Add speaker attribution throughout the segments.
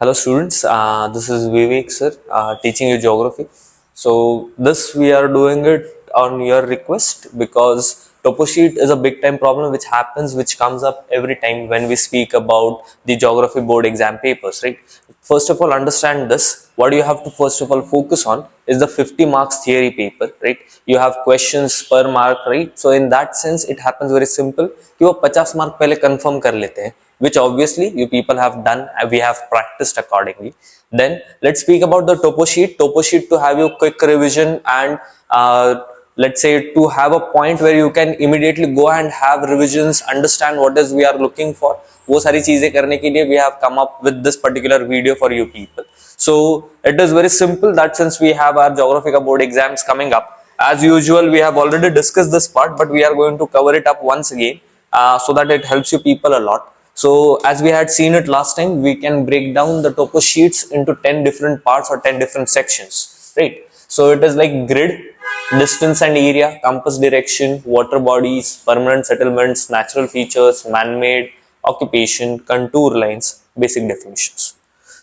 Speaker 1: Hello students, this is Vivek sir, teaching you geography. So this we are doing it on your request because topo sheet is a big time problem which comes up every time when we speak about the geography board exam papers, right? First of all, understand this. What you have to first of all focus on is the 50 marks theory paper, right? You have questions per mark, right? So in that sense, it happens very simple कि वो 50 mark पहले confirm कर लेते हैं, which obviously you people have done, we have practiced accordingly. Then let's speak about the topo sheet to have you quick revision and let's say to have a point where you can immediately go and have revisions, understand what is we are looking for. वो सारी चीजें करने के लिए we have come up with this particular video for you people. So it is very simple that since we have our geography board exams coming up, as usual we have already discussed this part, but we are going to cover it up once again so that it helps you people a lot. So as we had seen it last time, we can break down the topo sheets into 10 different parts or 10 different sections, right? So it is like grid, distance and area, compass direction, water bodies, permanent settlements, natural features, man-made, occupation, contour lines, basic definitions.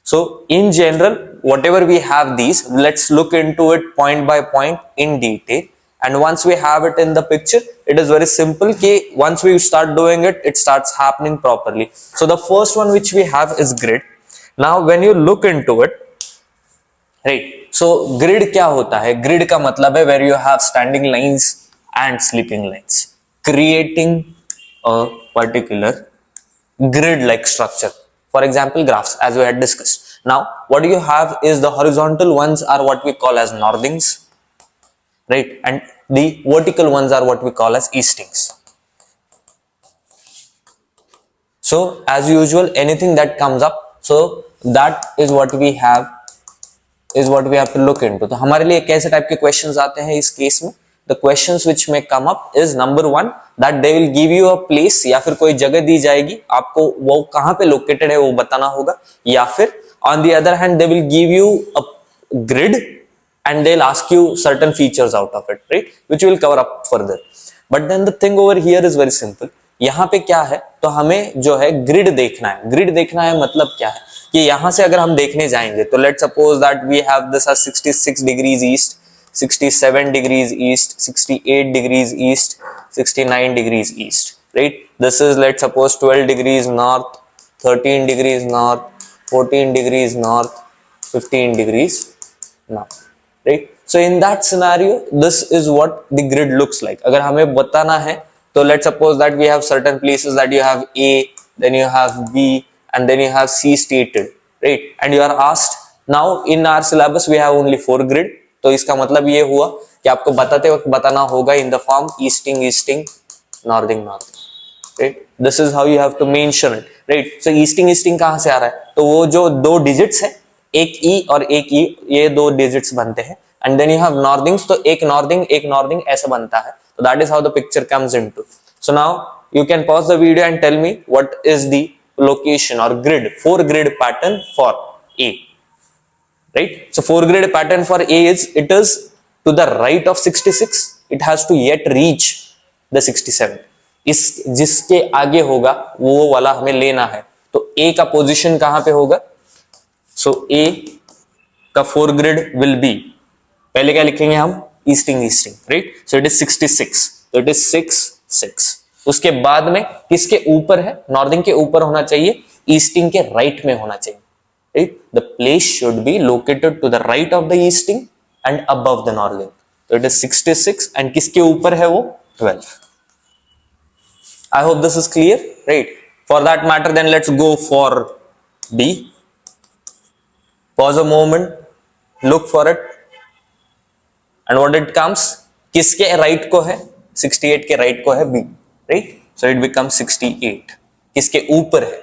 Speaker 1: So in general, whatever we have these, let's look into it point by point in detail. And once we have it in the picture, it is very simple कि once we start doing it, it starts happening properly. So the first one which we have is grid. Now when you look into it, right? So grid क्या होता है? Grid का मतलब है where you have standing lines and sleeping lines, creating a particular grid-like structure. For example, graphs, as we had discussed. Now, what you have is the horizontal ones are what we call as northings, right? And the vertical ones are what we call as eastings. So, as usual, anything that comes up, so that is what we have to look into. तो हमारे लिए कैसे type के questions आते हैं इस case में? The questions which may come up is number one that they will give you a place या फिर कोई जगह दी जाएगी, आपको वो कहाँ पे लोकेटेड है वो बताना होगा, या फिर on the other hand they will give you a grid and they'll ask you certain features out of it, right, which we will cover up further. But then the thing over here is very simple. यहाँ पे क्या है, तो हमें जो है grid देखना है. ग्रिड देखना है मतलब क्या है कि यहाँ से अगर हम देखने जाएंगे तो let's suppose that we have this as 66 degrees east, 67 degrees east, 68 degrees east, 69 degrees east, right? This is let's suppose 12 degrees north, 13 degrees north, 14 degrees north, 15 degrees north, right? So in that scenario, this is what the grid looks like. अगर हमें बताना है तो let's suppose that we have certain places that you have A, then you have B, and then you have C stated, right? And you are asked, now in our syllabus we have only 4 grid. तो इसका मतलब ये हुआ कि आपको बताते वक्त बताना होगा in the form easting, easting, northing, northing, right? This is how you have to mention it, right? So easting, easting कहाँ से आ रहा है? तो वो जो 2 digits है, एक E और एक E, ये 2 digits बनते हैं. And then you have northings, तो एक northing ऐसा बनता है. So that is how the picture comes into. So now you can pause the video and tell me what is the location or grid, 4 grid pattern for A. Right? So 4 grid pattern for A is, it is to the right of 66, it has to yet reach the 67. इस जिसके आगे होगा वो वाला हमें लेना है. तो A का पोजीशन कहां पे होगा? So A का 4 grid will be, पहले क्या लिखेंगे हम? Easting, right? So it is 66, तो इट इज 6 6. उसके बाद में किसके ऊपर है? नॉर्थिंग के ऊपर होना चाहिए, ईस्टिंग के राइट में होना चाहिए, right? The place should be located to the right of the easting and above the northing. So it is 66 and किसके ऊपर है वो? 12. I hope this is clear, right? For that matter, then let's go for B. Pause a moment, look for it, and what it comes? किसके right को है? 68 के right को है B, right? So it becomes 68. किसके ऊपर है?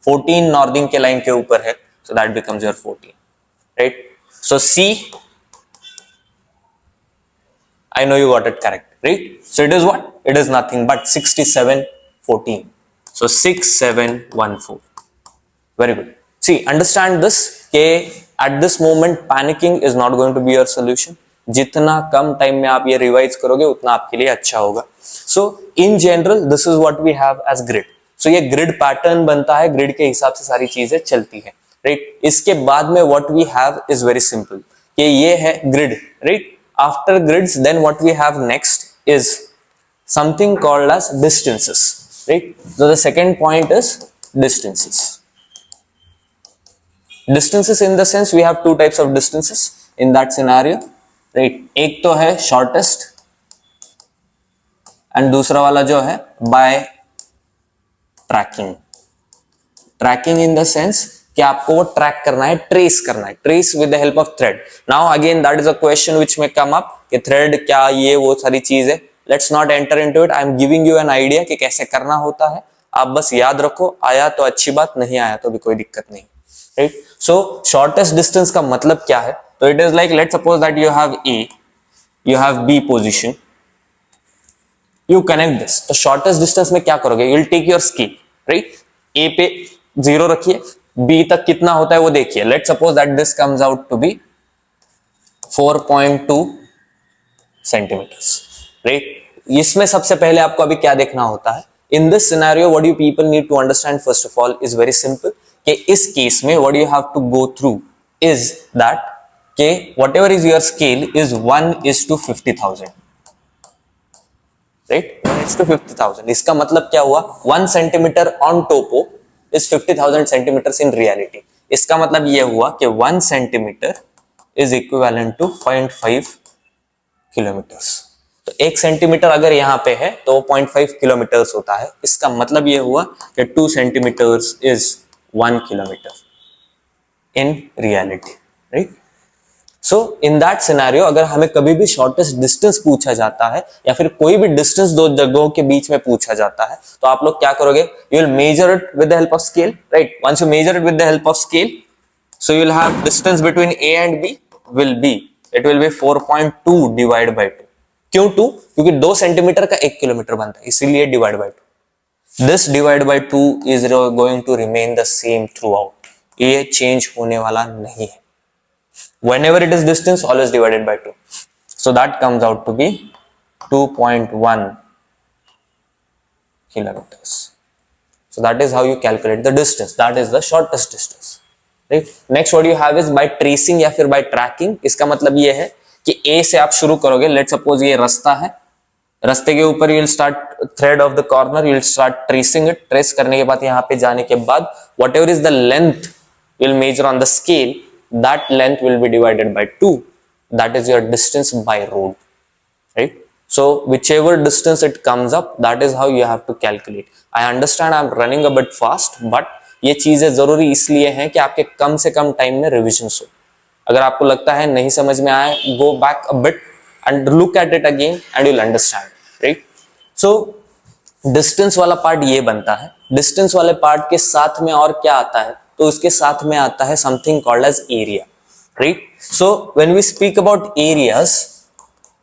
Speaker 1: 14 northing के line के ऊपर है. So that becomes your 14, right? So C, I know you got it correct, right? So it is what? It is nothing but 67 14. So 6714. Very good. See, understand this कि at this moment panicking is not going to be your solution. जितना कम time में आप ये revise करोगे उतना आपके लिए अच्छा होगा. So in general this is what we have as grid. So ये grid pattern बनता है, grid के हिसाब से सारी चीजें चलती है. राइट। इसके बाद में what we have is very simple कि ये है grid, right. After grids then what we have next is something called as distances, right? So the second point is distances. Distances in the sense we have two types of distances in that scenario, right? एक तो है shortest and दूसरा वाला जो है by tracking. Tracking in the sense कि आपको वो ट्रैक करना है, ट्रेस करना है, trace with the help of thread. Now again that is a question which may come up कि थ्रेड क्या, ये वो सारी चीज है. Let's not enter into it. I am giving you an idea कि कैसे करना होता है. आप बस याद रखो, आया तो अच्छी बात, नहीं आया तो भी कोई दिक्कत नहीं, राइट. सो शॉर्टेस्ट डिस्टेंस का मतलब क्या है? तो it is like let's suppose that you have a, you have B position, you connect this. तो शॉर्टेस्ट डिस्टेंस में क्या करोगे? You will take your scale, right. A पे 0 रखिए, बी तक कितना होता है वो देखिए. Let's suppose that this comes out to be 4.2 centimetres, right. इसमें सबसे पहले आपको अभी क्या देखना होता है? In this scenario what you people need to understand first of all is very simple कि इस केस में what you have to go through is that के whatever is your scale is 1:50,000, right. 1:50,000. इसका मतलब क्या हुआ? 1 centimetre on topo is 50,000 centimeters in reality. इसका मतलब ये हुआ कि 1 centimetre is equivalent to 0.5 kilometres. तो 1 सेंटीमीटर अगर यहाँ पे है तो 0.5 किलोमीटर्स होता है. इसका मतलब ये हुआ कि 2 centimetres is 1 kilometre in reality, right? So in that scenario अगर हमें कभी भी शॉर्टेस्ट डिस्टेंस पूछा जाता है या फिर कोई भी डिस्टेंस दो जगहों के बीच में पूछा जाता है तो आप लोग क्या करोगे? You will measure it with the help of scale, right. Once you measure it with the help of scale, so you will have distance between A and B will be 4.2 divide by 2. क्यों 2? क्योंकि 2 centimetre का 1 kilometre बनता है, इसीलिए divide by 2. This divide by 2 is going to remain the same throughout. ये change होने वाला नहीं है. Whenever it is distance, always divided by 2. So that comes out to be 2.1 kilometers. So that is how you calculate the distance. That is the shortest distance. Right? Next what you have is by tracing या फिर by tracking. इसका मतलब ये है कि A से आप शुरू करोगे. Let's suppose ये रास्ता है. रास्ते के ऊपर you will start thread of the corner. You will start tracing it. Trace करने के बाद यहाँ पे जाने के बाद whatever is the length you will measure on the scale. That length will be divided by 2. That is your distance by road, right? So whichever distance it comes up, that is how you have to calculate. I understand I'm running a bit fast, but ये चीजें जरूरी इसलिए हैं कि आपके कम से कम time में revision हो. अगर आपको लगता है नहीं समझ में आया, go back a bit and look at it again and you'll understand, right? So distance वाला पार्ट ये बनता है. डिस्टेंस वाले पार्ट के साथ में और क्या आता है? तो उसके साथ में आता है something called as area, right. So when we speak about areas,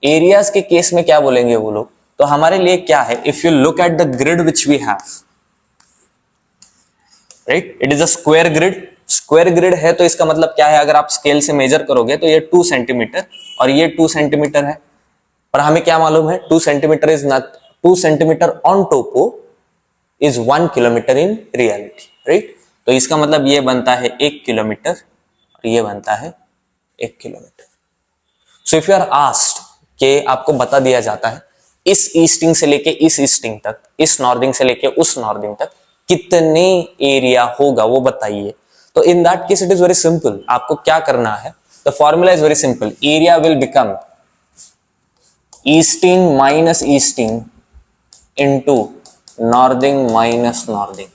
Speaker 1: areas के केस में क्या बोलेंगे वो लोग? तो हमारे लिए क्या है? If you look at the grid which we have, right, it is a square grid. Square grid है तो इसका मतलब क्या है? अगर आप स्केल से मेजर करोगे तो ये 2 सेंटीमीटर और ये 2 सेंटीमीटर है. और हमें क्या मालूम है? 2 centimetre is not 2 centimetre on topo is 1 kilometre in reality, right. तो इसका मतलब ये बनता है 1 किलोमीटर और ये बनता है 1 kilometre. So if you are asked कि आपको बता दिया जाता है इस ईस्टिंग से लेके इस ईस्टिंग तक, इस नॉर्दिंग से लेके उस नॉर्दिंग तक कितने एरिया होगा वो बताइए. तो in that case it is very simple. आपको क्या करना है? The formula is very simple. Area will become easting minus easting into northing minus northing.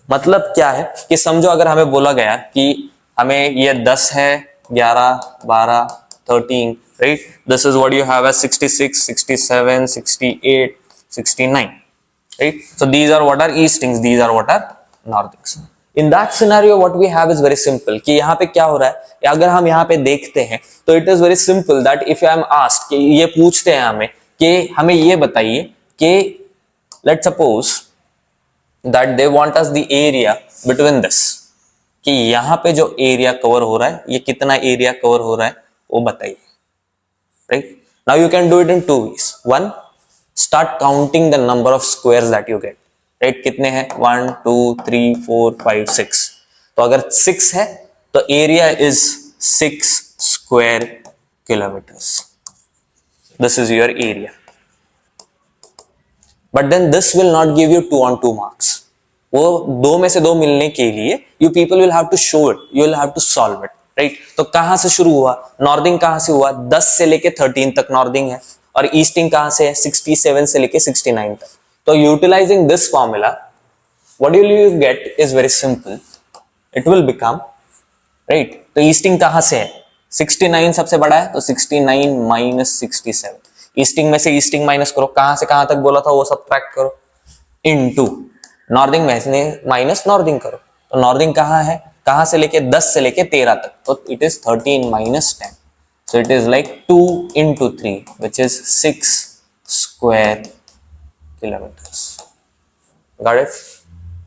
Speaker 1: मतलब क्या है कि समझो अगर हमें बोला गया कि हमें ये 10 है, 11, 12, 13, right. This is what you have as 66, 67, 68, 69, right. So these are what are eastings, these are what are northings. In that scenario what we have is very simple कि यहाँ पे क्या हो रहा है? अगर हम यहाँ पे देखते हैं तो it is very simple that if I am asked कि ये पूछते हैं हमें कि हमें ये बताइए कि let's suppose that they want us the area between this, कि यहाँ पे जो एरिया कवर हो रहा है ये कितना एरिया कवर हो रहा है वो बताइए, right? Now you can do it in 2 ways. One, start counting the number of squares that you get, right? कितने हैं? 1, 2, 3, 4, 5, 6. तो अगर 6 है तो area is 6 square kilometres, this is your area. But then this will not give you 2 on 2 marks. वो 2 में से 2 मिलने के लिए you people will have to show it, you will have to solve it, right. तो कहां से शुरू हुआ, नॉर्दिंग कहां से हुआ, 10 से लेके 13 तक नॉर्दिंग है, और ईस्टिंग कहां से है, 67 से लेके 69 तक. तो utilizing this formula what will you get is very simple, it will become, right. तो ईस्टिंग कहां से है, 69 सबसे बड़ा है, तो 69 माइनस 67. ईस्टिंग में से ईस्टिंग माइनस करो, कहां से कहां तक बोला था वो सब्ट्रैक्ट करो, इनटू नॉर्दिंग में माइनस नॉर्दिंग करो. तो नॉर्दिंग कहां है, कहां से लेके 10 से लेके 13 तक, तो it is 13 minus 10. So it is like 2 into 3, which is 6 square kilometers. Got it?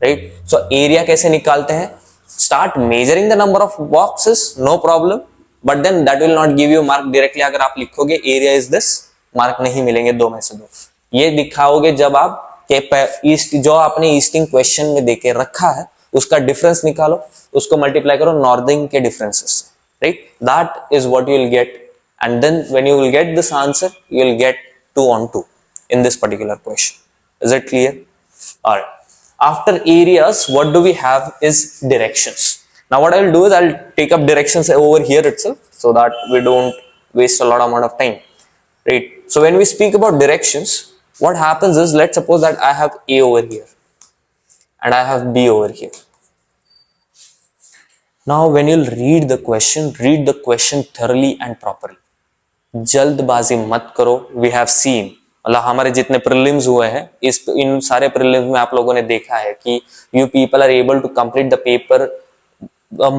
Speaker 1: Right? So area कैसे निकालते हैं? Start measuring the number of boxes, no problem. But then that will not give you mark directly. अगर आप लिखोगे area is this, mark नहीं मिलेंगे 2 में से 2. ये दिखाओगे जब आप ईस्ट जो आपने ईस्टिंग क्वेश्चन में देके रखा है उसका डिफरेंस निकालो, उसको मल्टीप्लाई करो नॉर्दिंग के डिफरेंसेस से. Right? That is what you will get, and then when you will get this answer, you will get 2 on 2 in this particular question. Is it clear? All right. After areas, what do we have is directions. Now what I will do is I will take up directions over here itself so that we don't waste a lot amount of time. Right? So when we speak about directions, what happens is, let's suppose that I have A over here and I have B over here. Now when you'll read the question thoroughly and properly. जल्दबाजी मत करो. We have seen, मतलब हमारे जितने prelims हुए हैं इन सारे prelims में आप लोगों ने देखा है कि you people are able to complete the paper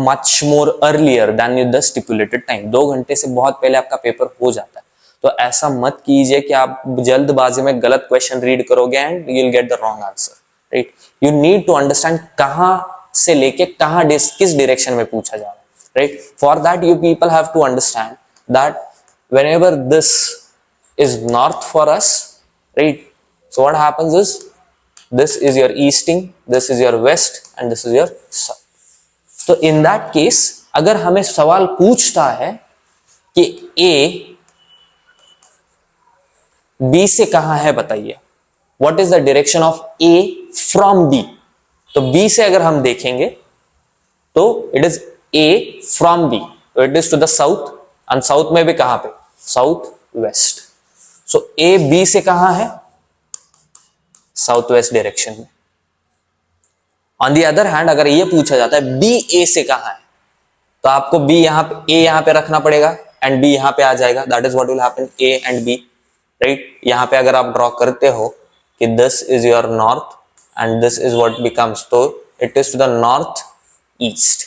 Speaker 1: much more earlier than the stipulated time. 2 घंटे से बहुत पहले आपका पेपर हो जाता है. तो ऐसा मत कीजिए कि आप जल्दबाजी में गलत क्वेश्चन रीड करोगे and you'll get the wrong answer. Right? You need to understand कहाँ से लेके कहां किस डायरेक्शन में पूछा जा रहा है, right. For that you people have to understand that whenever this is north for us, right, so what happens is this is your easting, this is your west and this is your south. So in that case अगर हमें सवाल पूछता है कि A B से कहां है बताइए, what is the direction of A from B, तो B से अगर हम देखेंगे तो it is A from B, तो it is to the south, and south में भी कहां पे, south west. So A B से कहां है, साउथ वेस्ट डायरेक्शन में. ऑन द अदर हैंड अगर ये पूछा जाता है B A से कहां है, तो आपको B यहां पे A यहां पे रखना पड़ेगा एंड B यहां पे आ जाएगा. That is what will happen, A and B, right. यहां पे अगर आप ड्रॉ करते हो कि this is your north and this is what becomes, तो it is to the north east.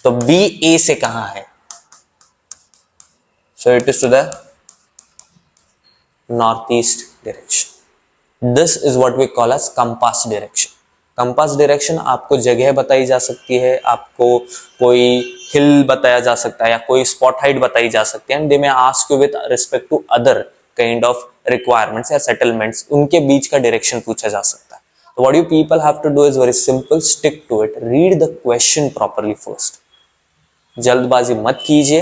Speaker 1: तो B A से कहां है, so it is to the northeast direction. This is what we call as compass direction. compass direction आपको जगह बताई जा सकती है, आपको कोई हिल बताया जा सकता है या कोई स्पॉट हाइट बताई जा सकती है, and they may ask you with respect to other kind of requirements या settlements, उनके बीच का डायरेक्शन पूछा जा सकता है. So what you people have to do is very simple, stick to it, read the question properly first. जल्दबाजी मत कीजिए.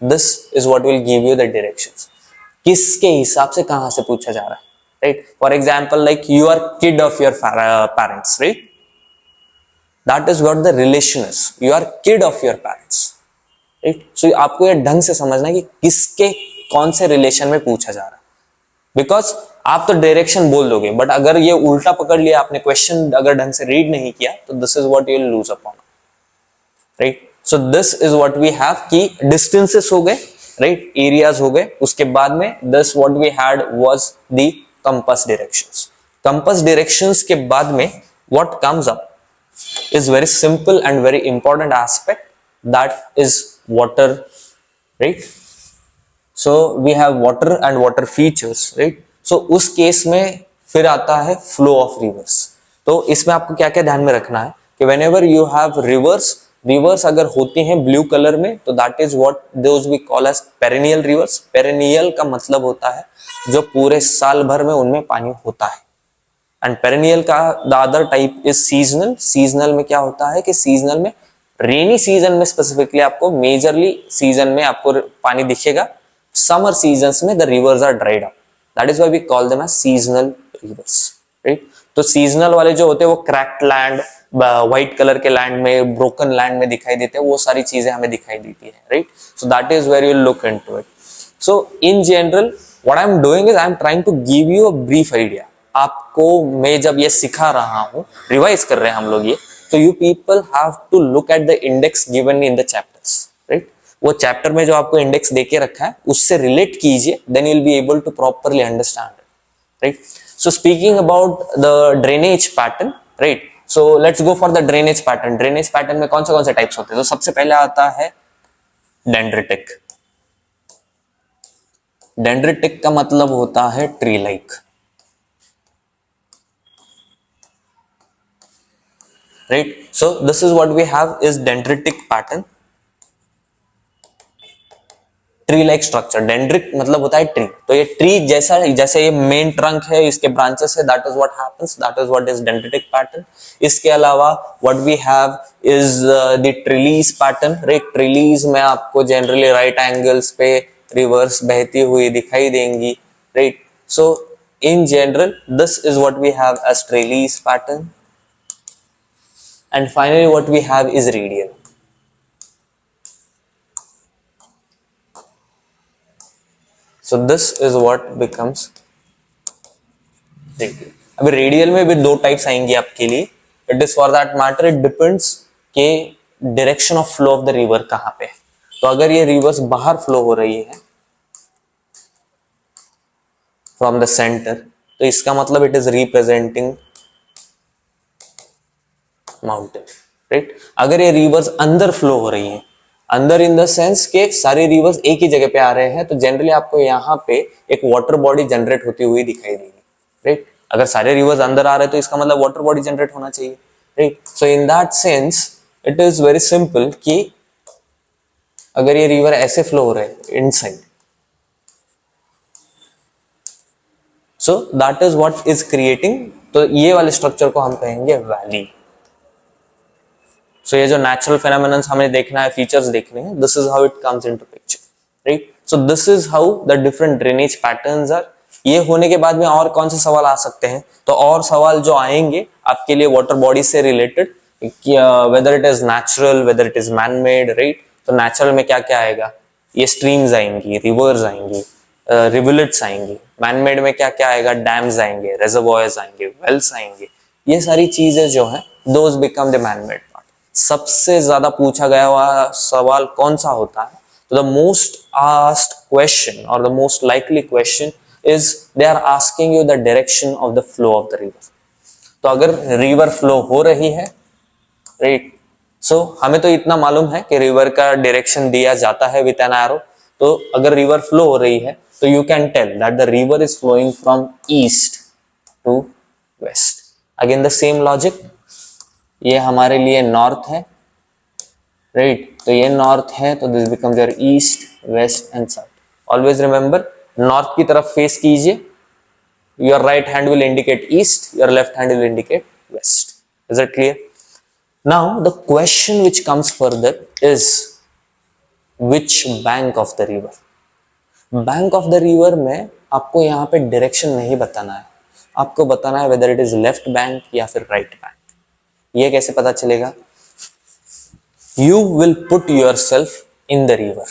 Speaker 1: This is what will give you the directions. किसके हिसाब से कहां से पूछा जा रहा है, right? For example, like you are kid of your parents, right? That is what the relation is. You are kid of your parents, right? So आपको ये ढंग से समझना है कि किसके कौन से रिलेशन में पूछा जा रहा है. बिकॉज आप तो डायरेक्शन बोल दोगे, बट अगर ये उल्टा पकड़ लिया आपने, क्वेश्चन अगर ढंग से रीड नहीं किया, तो this is what you will lose upon, right. So this is what we have कि डिस्टेंसेस हो गए, राइट, एरियाज हो गए. उसके बाद में this what we had was the compass directions. Compass directions के बाद में what comes up is very simple and very important aspect, that is water, right. So we have water and water features, right. So उस case में फिर आता है flow of rivers. तो इसमें आपको क्या क्या ध्यान में रखना है कि whenever you have rivers अगर होती हैं ब्लू कलर में, तो that is what those we call as perennial rivers. perennial का मतलब होता है जो पूरे साल भर में उनमें पानी होता है. एंड पेरेनियल का the other type is seasonal. Seasonal में क्या होता है कि सीजनल में रेनी सीजन में स्पेसिफिकली आपको मेजरली सीजन में आपको पानी दिखेगा, समर सीजन्स में the rivers are dried up, that is why we call them as seasonal rivers, right. तो सीजनल वाले जो होते हैं वो क्रैक्ड लैंड, व्हाइट कलर के लैंड में, ब्रोकन लैंड में दिखाई देते हैं, वो सारी चीजें हमें दिखाई देती है, right. So that is where you look into it. So in general what I am doing is I am trying to give you a brief idea. आपको मैं जब ये सिखा रहा हूँ, रिवाइज कर रहे हैं हम लोग ये, तो you people have to look at the index given in the chapters, right. वो चैप्टर में जो आपको इंडेक्स देके रखा है उससे रिलेट कीजिए, then you will be able to properly understand it, right. So speaking about the drainage pattern, right, so let's go for the drainage pattern. Drainage pattern में कौन से टाइप्स होते हैं? तो सबसे पहले आता है डेंड्रिटिक। डेंड्रिटिक का मतलब होता है tree like, right? So this is what we have is dendritic pattern, tree like structure. Dendritic मतलब होता है ट्री, तो ये ट्री जैसा, जैसे ये मेन ट्रंक है, इसके ब्रांचेस है, that is what happens, that is what is dendritic pattern. इसके अलावा what we have is the trellis pattern, right. Trellis में आपको जनरली राइट एंगल्स पे रिवर्स बहती हुई दिखाई देंगी, right. So in general this is what we have as trellis pattern. And finally what we have is radial. So this is what becomes radial. अब radial में भी दो टाइप्स आएंगे आपके लिए, it is for that matter, it depends के direction of flow of the river कहां पे है। तो अगर ये रिवर्स बाहर फ्लो हो रही है फ्रॉम द सेंटर, तो इसका मतलब it is representing mountain, right. अगर ये रिवर्स अंदर फ्लो हो रही है, अंदर इन द सेंस के सारे रिवर्स एक ही जगह पे आ रहे हैं, तो जनरली आपको यहाँ पे एक वाटर बॉडी जनरेट होती हुई दिखाई देगी, राइट। अगर सारे रिवर्स अंदर आ रहे हैं तो इसका मतलब वाटर बॉडी जनरेट होना चाहिए, right. So in that sense it is very simple कि अगर ये रिवर ऐसे फ्लो हो रहे हैं inside, so that is what is creating, तो ये वाले स्ट्रक्चर को हम कहेंगे वैली। सो ये जो नेचुरल फेनोमेनन्स हमें देखना है, फीचर्स देखने हैं, this is how it comes into picture, right. So this is how the different drainage patterns are. ये होने के बाद में और कौन से सवाल आ सकते हैं? तो और सवाल जो आएंगे आपके लिए वाटर बॉडी से related, weather it is natural, weather it is man made, right. तो नेचुरल में क्या क्या आएगा? ये स्ट्रीम्स आएंगी, रिवर्स आएंगी, रिवुलेट्स आएंगी। मैन मेड में क्या क्या आएगा? डैम्स आएंगे, रेजर्वॉयर्स आएंगे, वेल्स आएंगे। ये सारी चीजें जो है those become the man made. सबसे ज्यादा पूछा गया हुआ सवाल कौन सा होता है? तो द मोस्ट आस्क्ड क्वेश्चन और the most likely question is they are asking you the direction of the flow of the river. तो अगर रिवर फ्लो हो रही है, राइट, सो हमें तो इतना मालूम है कि रिवर का डायरेक्शन दिया जाता है विद एन एरो। तो अगर रिवर फ्लो हो रही है तो you can tell that the river is flowing from east to west. Again the same logic, ये हमारे लिए नॉर्थ है, राइट। तो ये नॉर्थ है, तो this becomes your east, west and south. Always remember, north की तरफ फेस कीजिए, your right hand will indicate east, your left hand will indicate west. Is it clear? Now the question which comes further is which bank of the river. Bank of the river में आपको यहाँ पे direction नहीं बताना है, आपको बताना है whether it is left bank या फिर राइट बैंक। ये कैसे पता चलेगा? You will put yourself in the river,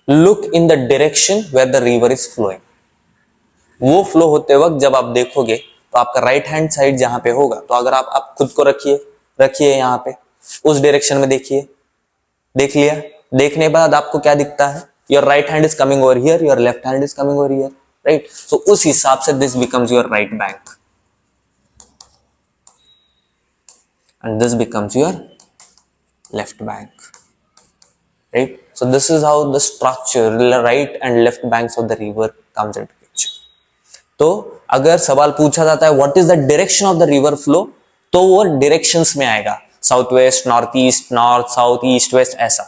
Speaker 1: look in the direction where the river is flowing. वो फ्लो होते वक्त जब आप देखोगे तो आपका राइट हैंड साइड जहां पे होगा, तो अगर आप खुद को रखिए यहाँ पे, उस डायरेक्शन में देखिए, देख लिया, देखने के बाद आपको क्या दिखता है? Your right hand is coming over here, your left hand is coming over here, right. So उस हिसाब से this becomes your right bank and this becomes your left bank, right? So this is how the structure, right and left banks of the river comes into picture. तो अगर सवाल पूछा जाता है what is the direction of the river flow, तो वो directions में आएगा, south west, north east, north south, east west, ऐसा।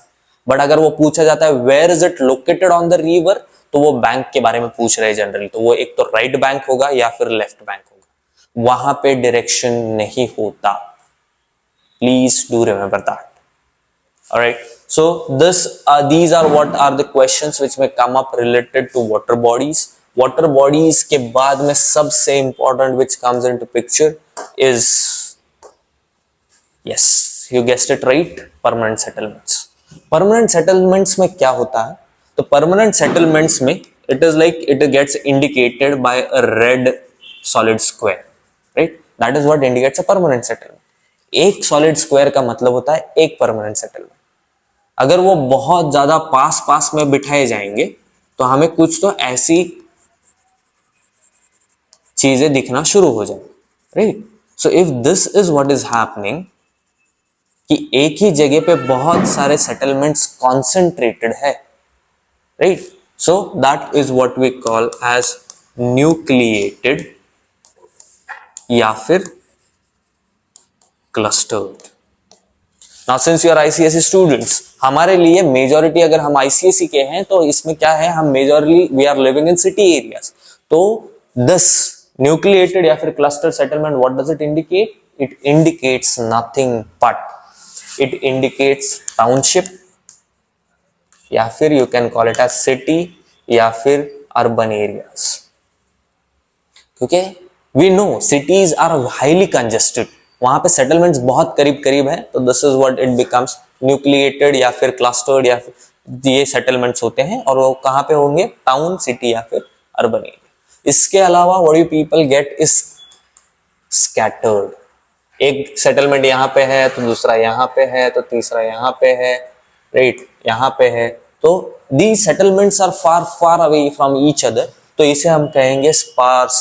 Speaker 1: बट अगर वो पूछा जाता है where is it located on the river, तो वो बैंक के बारे में पूछ रहे हैं जनरली, तो वो एक तो राइट बैंक होगा या फिर लेफ्ट बैंक होगा, वहां पे डायरेक्शन नहीं होता। Please do remember that. Alright, so these are what are the questions which may come up related to water bodies. Water bodies के बाद में सबसे important which comes into picture is, yes, you guessed it right, permanent settlements. Permanent settlements में क्या होता है? तो permanent settlements में it is like it gets indicated by a red solid square, right? That is what indicates a permanent settlement. एक solid square का मतलब होता है एक permanent settlement. अगर वो बहुत ज्यादा पास पास में बिठाए जाएंगे तो हमें कुछ तो ऐसी चीजें दिखना शुरू हो जाए, right? So if this is what is happening कि एक ही जगह पे बहुत सारे सेटलमेंट्स कॉन्सेंट्रेटेड है, right? So that is what we call as nucleated या फिर clustered. Now since you are ICSE students, हमारे लिए मेजोरिटी अगर हम ICSE के हैं तो इसमें क्या है, हम majorly we are living in city areas. तो दिस न्यूक्लिएटेड या फिर cluster settlement what does it indicate? It indicates nothing but it indicates township या फिर you can call it as city या फिर अर्बन एरियाज. क्योंकि we know cities are highly congested, वहां पे सेटलमेंट्स बहुत करीब करीब है, तो this is what it becomes nucleated या फिर क्लस्टर्ड या फिर ये सेटलमेंट्स होते हैं. और वो कहाँ पे होंगे? टाउन, सिटी या फिर अर्बन एरिया. इसके अलावा what you people get is scattered. एक सेटलमेंट यहाँ पे है तो दूसरा यहाँ पे है तो तीसरा यहाँ पे है, राइट? यहाँ पे है. तो the settlements are far far away from each other, तो इसे हम कहेंगे स्पार्स,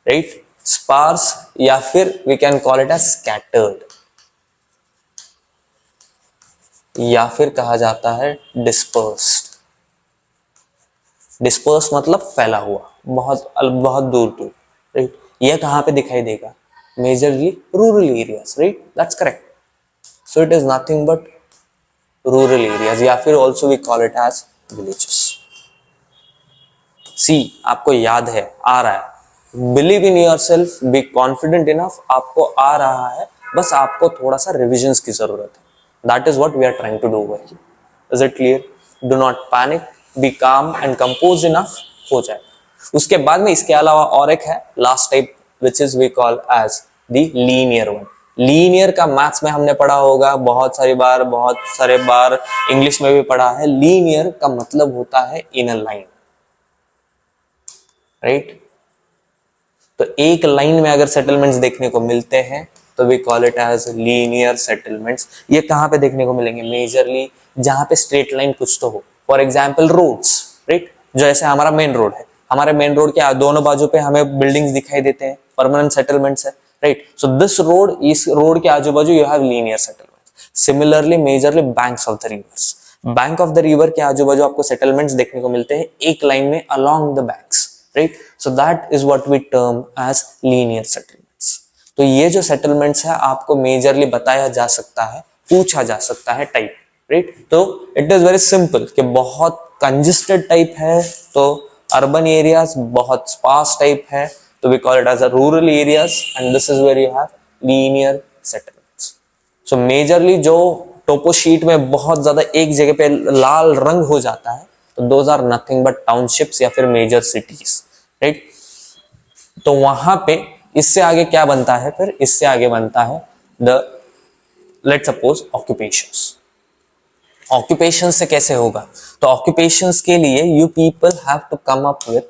Speaker 1: राइट? स्पार्स या फिर we can call it as scattered या फिर कहा जाता है डिस्पर्स्ड. डिस्पर्स मतलब फैला हुआ, बहुत बहुत दूर दूर, राइट? यह कहां पे दिखाई देगा? Majorly rural areas, right? That's correct. So it is nothing but rural areas या फिर also we call it as villages. See, आपको याद है, आ रहा है. Believe in yourself, be confident enough, आपको आ रहा है, बस आपको थोड़ा सा रिविजन्स की जरूरत है. That is what we are trying to do here. Is it clear? Do not panic, be calm and compose enough, हो जाए. उसके बाद में इसके अलावा और एक है last type which is we call as the linear one. Linear का मैथ्स में हमने पढ़ा होगा बहुत सारे बार इंग्लिश में भी पढ़ा है. लीनियर का मतलब होता है इन अ लाइन, राइट? तो एक लाइन में अगर सेटलमेंट्स देखने को मिलते हैं तो we call it as linear settlements. ये कहां पे देखने को मिलेंगे? मेजरली जहां पे स्ट्रेट लाइन कुछ तो हो. For example roads, right? जो ऐसे हमारा मेन रोड है, हमारे मेन रोड के दोनों बाजू पे हमें बिल्डिंग्स दिखाई देते हैं, परमानेंट सेटलमेंट्स है, राइट? सो दिस रोड, इस रोड के आजू बाजू you have linear settlements. Similarly majorly banks of the reverse, bank of the river के आजू बाजू आपको सेटलमेंट्स देखने को मिलते हैं एक लाइन में along the banks, right? So that is what we term as linear settlements. तो ये जो settlements है आपको मेजरली बताया जा सकता है, पूछा जा सकता है टाइप, राइट? तो इट इज वेरी सिंपल कि बहुत कंजेस्टेड टाइप है तो अर्बन एरियाज, बहुत स्पार्स टाइप है तो we call it as a rural areas, and this is where you have linear settlements. So majorly जो टोपो शीट में बहुत ज्यादा एक जगह पे लाल रंग हो जाता है तो those are nothing but townships या फिर मेजर सिटीज, राइट? तो वहां पे इससे आगे क्या बनता है? फिर इससे आगे बनता है the let suppose occupations. Occupation से कैसे होगा? तो ऑक्यूपेशंस के लिए you people have to come up with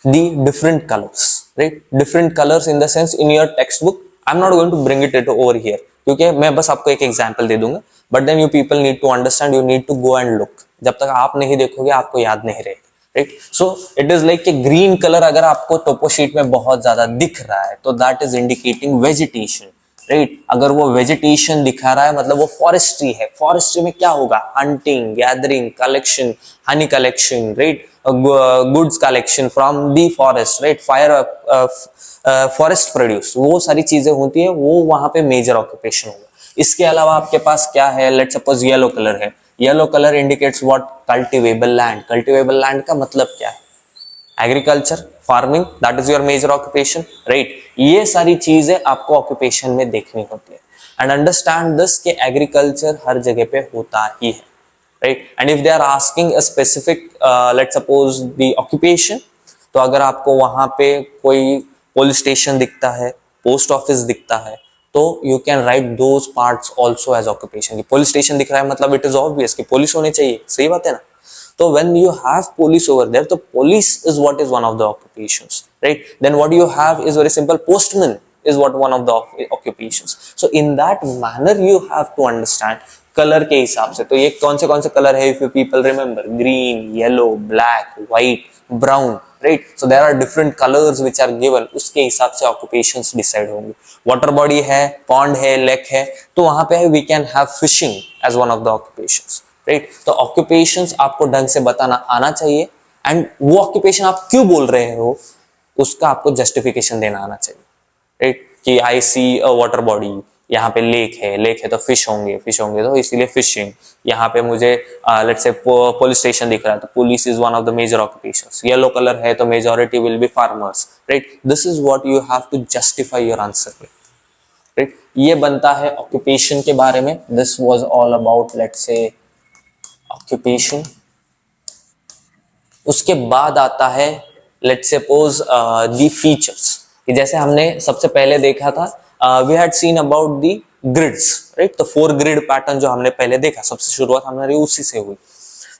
Speaker 1: the different colours, right? Different colours in the sense in your text book. I am not going to bring it over here क्योंकि मैं बस आपको एक एग्जांपल दे दूंगा, but then you people need to understand, you need to go and look. जब तक आप नहीं देखोगे आपको याद नहीं रहेगा, right? So it is like कि ग्रीन कलर अगर आपको टोपो शीट में बहुत ज्यादा दिख रहा है तो that is indicating vegetation, right? अगर वो वेजिटेशन दिखा रहा है मतलब वो फॉरेस्ट्री है. फॉरेस्ट्री में क्या होगा? Hunting, gathering, collection, Honey collection, right? Goods collection from the forest, right? Fire, forest produce, वो सारी चीजें होती है, वो वहां पे मेजर ऑक्यूपेशन होगा. इसके अलावा आपके पास क्या है? लेट सपोज येलो कलर है. Yellow colour indicates what? Cultivable land. Cultivable land का मतलब क्या है? Agriculture, farming, that is your major occupation, right. ये सारी चीजें आपको ऑक्यूपेशन में देखनी होती है। एंड अंडरस्टैंड दिस कि एग्रीकल्चर हर जगह पे होता ही है, right. And if they are asking a specific let's suppose the occupation, तो अगर आपको वहां पे कोई पुलिस स्टेशन दिखता है, पोस्ट ऑफिस दिखता है, तो you can write those parts also age occupation. की पुलिस स्टेशन दिख रहा है मतलब इट इज ऑब्वियस कि पुलिस होने चाहिए, सही बात है ना। तो when you have police over there, the police is what is one of the occupations, right? Then what you have is very simple, postman is what one of the occupations. So in that manner you have to understand colour के हिसाब से। तो ये कौन से colour है, if you people remember, green, yellow, black, white, brown, right? So there are different colors which are given, उसके हिसाब से occupations decide होंगे। water body है, pond है, lake है, तो वहां पे we can have fishing as one of the occupations, right. तो ऑक्यूपेशंस आपको ढंग से बताना आना चाहिए, एंड वो ऑक्यूपेशन आप क्यों बोल रहे हो उसका आपको जस्टिफिकेशन देना आना चाहिए, राइट। कि आई सी अ वाटर बॉडी, यहाँ पे लेक है तो फिश होंगे तो इसीलिए फिशिंग। यहाँ पे मुझे लेट्स से पुलिस स्टेशन दिख रहा है तो police is one of the major occupations. Yellow colour है तो majority will be farmers, right. This is what you have to justify your answer, right. ये बनता है ऑक्यूपेशन के बारे में। This was all about let's say occupation. उसके बाद आता है लेट्स सपोज दी फीचर्स, कि जैसे हमने सबसे पहले देखा था we had seen about the grids, right. तो 4 ग्रिड पैटर्न जो हमने पहले देखा, सबसे शुरुआत हमारी उसी से हुई।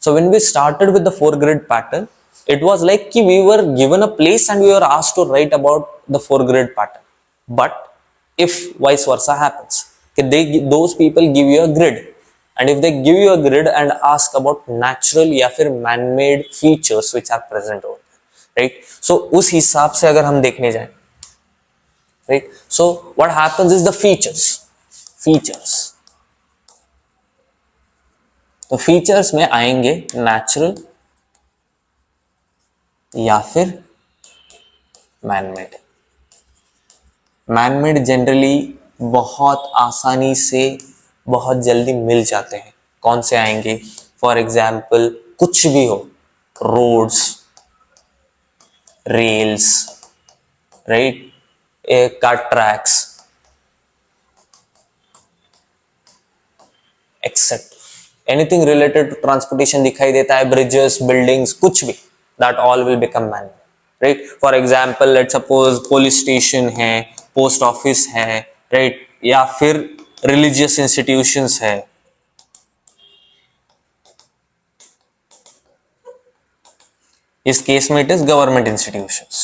Speaker 1: So when we started with the 4 grid pattern, it was like कि we were given a place and we were asked to write about the 4 grid pattern. But if vice versa happens कि those people give you a grid, and if they give you a grid and ask about natural या फिर man-made features which are present over there, right? So उस हिसाब से अगर हम देखने जाएं, right? So what happens is the features तो features में आएंगे natural या फिर man-made जनरली बहुत आसानी से बहुत जल्दी मिल जाते हैं। कौन से आएंगे? फॉर एग्जाम्पल कुछ भी हो, roads, rails, right, car tracks etcetera, anything related to transportation दिखाई देता है, ब्रिजेस, बिल्डिंग्स, कुछ भी, that all will become man, right. For example let's suppose police station है, पोस्ट ऑफिस है, राइट, या फिर रिलीजियस इंस्टीट्यूशंस है, इस केस में it is government institutions.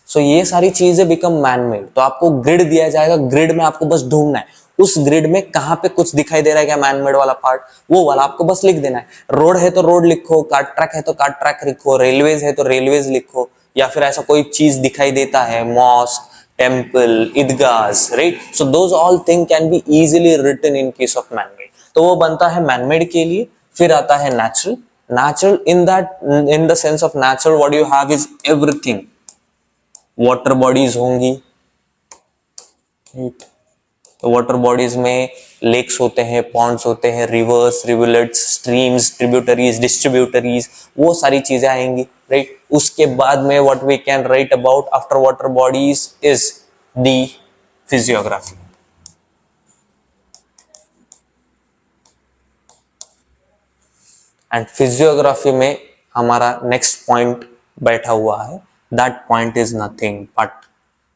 Speaker 1: So ये सारी चीजें बिकम मैन मेड। तो आपको ग्रिड दिया जाएगा, ग्रिड में आपको बस ढूंढना है उस ग्रिड में कहां पे कुछ दिखाई दे रहा है क्या मैन मेड वाला पार्ट, वो वाला आपको बस लिख देना है। रोड है तो रोड लिखो, कार ट्रैक है तो कार ट्रैक लिखो, रेलवेज है तो रेलवेज लिखो, या फिर ऐसा कोई चीज दिखाई देता है, मॉस्क, टेम्पल, ईदगाह, right. So those all thing can be easily written in case of man made. तो वो बनता है मैन मेड के लिए। फिर आता है natural in the sense of natural what you have is everything. Water bodies होंगी, तो वाटर बॉडीज में लेक्स होते हैं, पॉन्ड्स होते हैं, rivers, rivulets, streams, tributaries, distributaries, वो सारी चीजें आएंगी, राइट। उसके बाद में what we can write about after water bodies is the physiography. And physiography में हमारा नेक्स्ट पॉइंट बैठा हुआ है। That point is nothing but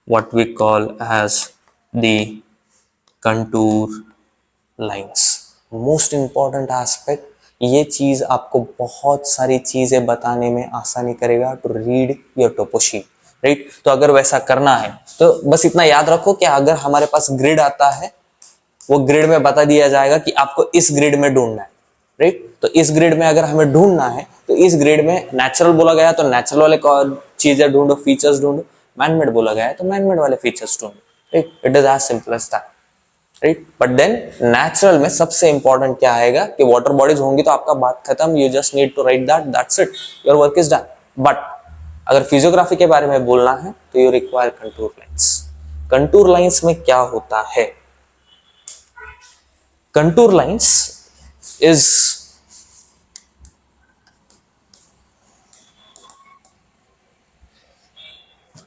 Speaker 1: what we call as the contour lines. Most important aspect, ये चीज आपको बहुत सारी चीजें बताने में आसानी करेगा to read your topo sheet, right? तो अगर वैसा करना है तो बस इतना याद रखो कि अगर हमारे पास ग्रिड आता है, वो ग्रिड में बता दिया जाएगा कि आपको इस ग्रिड में ढूंढना है, राइट। तो इस ग्रिड में अगर हमें ढूंढना है तो इस ग्रिड में नेचुरल बोला गया तो नेचुरल वाले चीजें ढूंढो, फीचर्स ढूंढो, मैनमेड बोला गया है तो मैनमेड वाले फीचर्स ढूंढो, right. It is as simple as that, right. But then natural में सबसे इंपॉर्टेंट क्या आएगा कि वाटर बॉडीज होंगी तो आपका बात खत्म, you just need to write that's it, your work is done. But अगर फिजियोग्राफी के बारे में बोलना है तो you require contour lines. Contour lines में क्या होता है? Contour lines is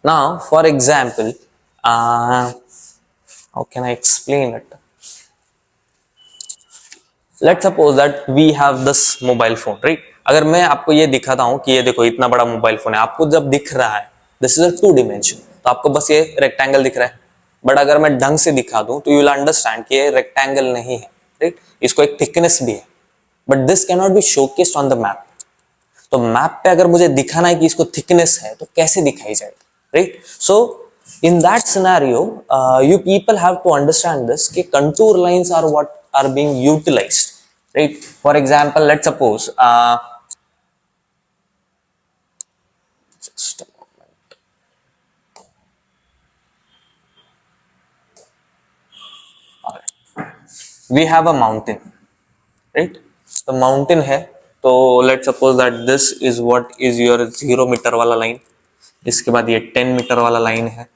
Speaker 1: Now, for example, how can I explain it? Let's suppose that we have this mobile phone, right? अगर मैं आपको ये दिखाता हूँ कि ये देखो इतना बड़ा मोबाइल फोन है, आपको जब दिख रहा है दिस इज अ 2 dimension, तो आपको बस ये रेक्टेंगल दिख रहा है. बट अगर मैं ढंग से दिखा दूं तो यू विल अंडरस्टैंड कि ये रेक्टेंगल नहीं है, राइट? इसको एक थिकनेस भी है, but this can not be showcased on the map. तो मैप पे अगर मुझे दिखाना है कि इसको थिकनेस है तो कैसे दिखाई जाएगी, right? So in that scenario you people have to understand this कि contour lines are what are being utilised, right? For example let's suppose just a moment. All right. We have a mountain, right? तो mountain है, तो let suppose that this is what is your 0 metre वाला line. इसके बाद ये 10 metre वाला line है,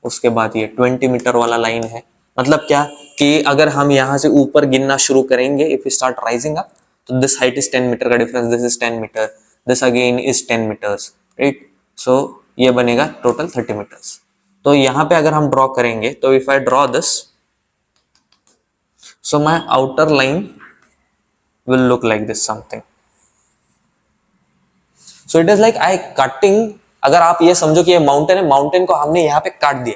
Speaker 1: उसके बाद ये 20 मीटर वाला लाइन है. मतलब क्या कि अगर हम यहाँ से ऊपर गिनना शुरू करेंगे, if you start rising up, तो दिस हाइट इज 10 मीटर का difference, this is 10 metre, this again is 10 metres, right? So ये बनेगा टोटल 30 मीटर्स. तो यहाँ पे अगर हम ड्रॉ करेंगे, तो if I draw this, so my outer line will look like this something. So it is like I cutting. अगर आप ये समझो कि ये माउंटेन है, माउंटेन को हमने यहाँ पे काट दिया.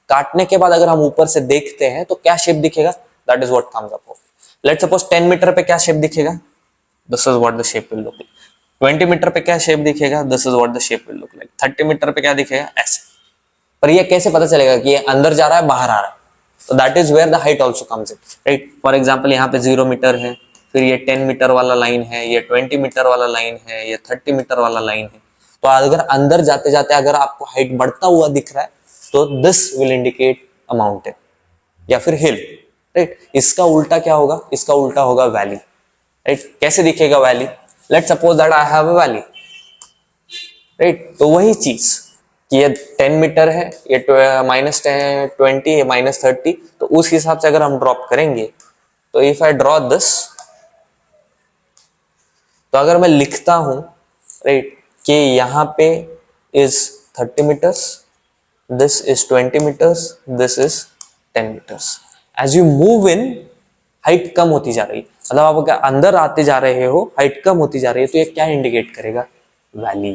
Speaker 1: काटने के बाद अगर हम ऊपर से देखते हैं तो क्या शेप दिखेगा? That is what comes up. Let's suppose 10 metre पे क्या शेप दिखेगा? This is what the shape will look like. 20 metre पे क्या शेप दिखेगा? This is what the shape will look like. 30 metre पे क्या दिखेगा? ऐसे. पर ये कैसे पता चलेगा कि ये अंदर जा रहा है बाहर आ रहा है? तो that is where the height also comes in, right? For example यहाँ पे 0 मीटर है, फिर ये 10 मीटर वाला लाइन है, ये 20 मीटर वाला लाइन है, ये 30 मीटर वाला लाइन है. तो अगर अंदर जाते जाते अगर आपको हाइट बढ़ता हुआ दिख रहा है तो this will indicate a mountain या फिर हिल, राइट? इसका उल्टा क्या होगा? इसका उल्टा होगा वैली, राइट? कैसे दिखेगा valley? Let's suppose that I have a valley, right? तो वही चीज कि ये 10 मीटर है, ये -20, ये -30, तो उस हिसाब से अगर हम ड्रॉप करेंगे, तो इफ आई ड्रॉ दिस, तो अगर मैं लिखता हूं, राइट, कि यहाँ पे is 30 metres, this is 20 metres, this is 10 metres. As you move in, height कम होती जा रही है, मतलब आप अगर अंदर आते जा रहे हो, हाइट कम होती जा रही है, तो ये क्या इंडिकेट करेगा? Valley,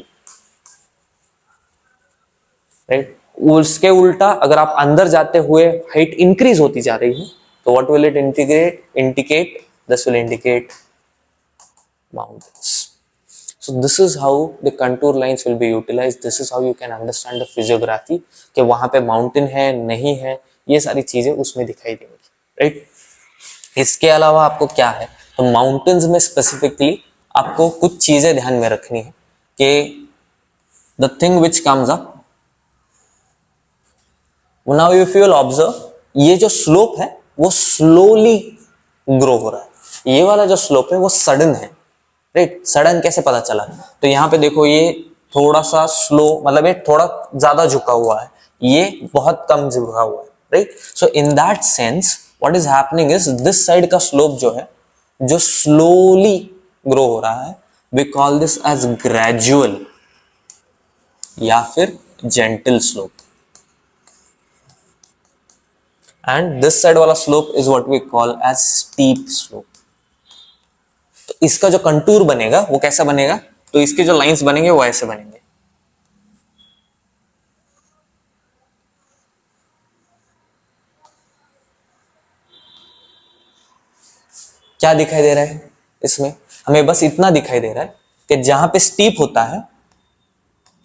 Speaker 1: right? उसके उल्टा अगर आप अंदर जाते हुए हाइट इंक्रीज होती जा रही है, तो what will it indicate? This will indicate mountains. So this is how the contour lines will be utilized. This is how you can understand the physiography कि वहां पे माउंटेन है नहीं है, ये सारी चीजें उसमें दिखाई देंगी, राइट? इसके अलावा आपको क्या है, तो माउंटेन्स में स्पेसिफिकली आपको कुछ चीजें ध्यान में रखनी है कि the thing which comes up, now if you will observe, ये जो स्लोप है वो स्लोली ग्रो हो रहा है, ये वाला जो स्लोप है वो सडन है, राइट? सडन कैसे पता चला? तो यहाँ पे देखो ये थोड़ा सा स्लो, मतलब ये थोड़ा ज्यादा झुका हुआ है, ये बहुत कम झुका हुआ है, right? So in that sense what is happening is this side का स्लोप जो है, जो स्लोली ग्रो हो रहा है, we call this as gradual या फिर gentle slope. And this side वाला slope is what we call as steep slope. तो इसका जो कंटूर बनेगा वो कैसा बनेगा? तो इसके जो लाइंस बनेंगे वो ऐसे बनेंगे. क्या दिखाई दे रहा है इसमें? हमें बस इतना दिखाई दे रहा है कि जहां पे स्टीप होता है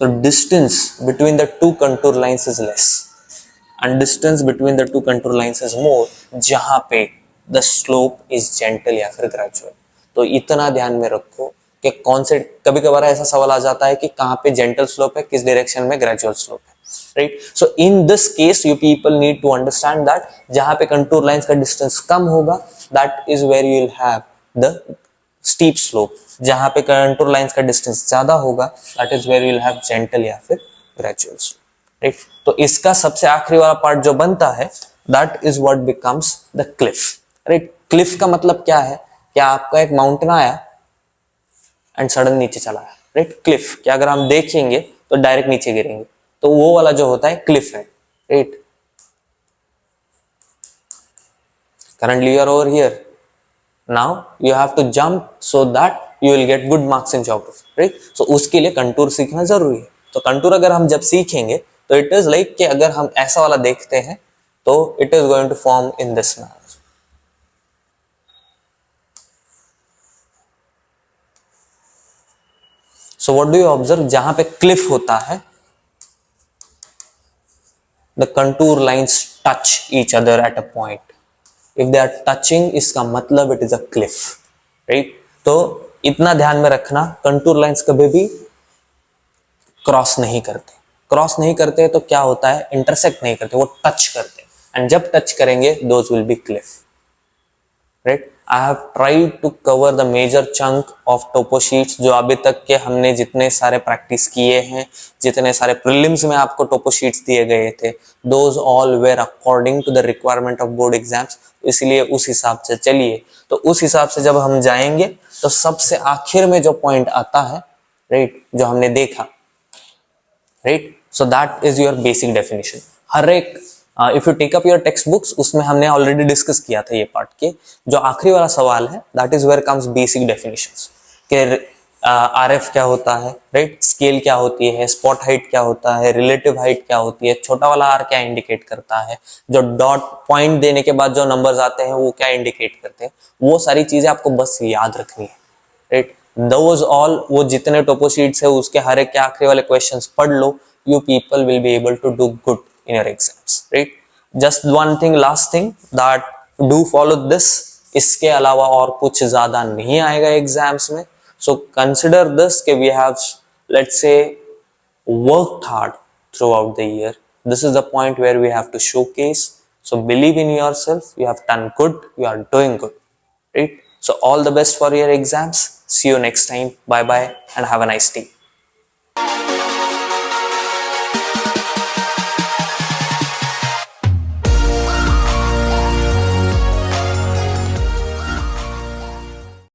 Speaker 1: तो distance between the two contour lines is less and distance between the two contour lines is more जहां पे द स्लोप इज जेंटल या फिर ग्रेजुअल. तो इतना ध्यान में रखो कि कौन से, कभी कभार ऐसा सवाल आ जाता है कि कहाँ पे जेंटल स्लोप है, किस डायरेक्शन में ग्रेजुअल स्लोप है, right? So in this case you people need to understand that जहां पे कंटूर लाइंस का डिस्टेंस कम होगा, that is where you will have the steep slope. जहां पे कंटूर लाइंस का डिस्टेंस ज्यादा होगा, that is where you will have gentle या फिर ग्रेजुअल स्लोप, राइट? तो इसका सबसे आखिरी वाला पार्ट जो बनता है, that is what becomes the Cliff, right? Cliff का मतलब क्या है? क्या आपका एक माउंटेन आया एंड सडन नीचे चला आया, राइट? क्लिफ क्या अगर हम देखेंगे तो डायरेक्ट नीचे गिरेंगे, तो वो वाला जो होता है क्लिफ है, right. Currently you are over here. Now you have to jump so that you will get good marks in geography, right? So उसके लिए कंटूर सीखना जरूरी है। तो कंटूर अगर हम जब सीखेंगे तो इट इज लाइक कि अगर हम ऐसा वाला देखते हैं तो it is going to form in this manner. So what do you observe, जहां पे क्लिफ होता है the contour lines touch each other at a point. If they are touching इसका मतलब it is a cliff, right. तो इतना ध्यान में रखना, कंटूर लाइंस कभी भी क्रॉस नहीं करते। क्रॉस नहीं करते तो क्या होता है, इंटरसेक्ट नहीं करते, वो टच करते हैं, एंड जब टच करेंगे those will be cliff, right. I have tried to cover the major chunk of topo sheets, जो अभी तक के हमने जितने सारे प्रैक्टिस किए हैं, जितने सारे प्रीलिम्स में आपको टोपो शीट्स दिए गए थे, those all were according to the requirement of board exams. इसलिए उस हिसाब से चलिए, तो उस हिसाब से जब हम जाएंगे तो सबसे आखिर में जो पॉइंट आता है, राइट, जो हमने देखा, right, so that is your basic definition. हर एक if you take up your text books, उसमें हमने ऑलरेडी डिस्कस किया था ये पार्ट के, जो आखिरी वाला सवाल है that is where comes basic definitions के आरएफ क्या होता है, राइट, स्केल क्या होती है, स्पॉट हाइट क्या होता है, रिलेटिव हाइट क्या होती है, छोटा वाला आर क्या इंडिकेट करता है, जो डॉट पॉइंट देने के बाद जो नंबर्स आते हैं वो क्या इंडिकेट करते हैं, वो सारी चीजें आपको बस याद रखनी है, राइट। दोज ऑल, वो जितने टोपो शीट्स है उसके हर एक के आखिरी वाले क्वेश्चंस पढ़ लो, you people will be able to do good in your exams, right? Just one thing, last thing, that do follow this, इसके अलावा और कुछ ज्यादा नहीं आएगा एग्जाम्स में। So consider this कि we have, let's say, worked hard throughout the year. This is the point where we have to showcase. So believe in yourself, you have done good, you are doing good, right? So all the best for your exams. See you next time. Bye bye and have a nice day.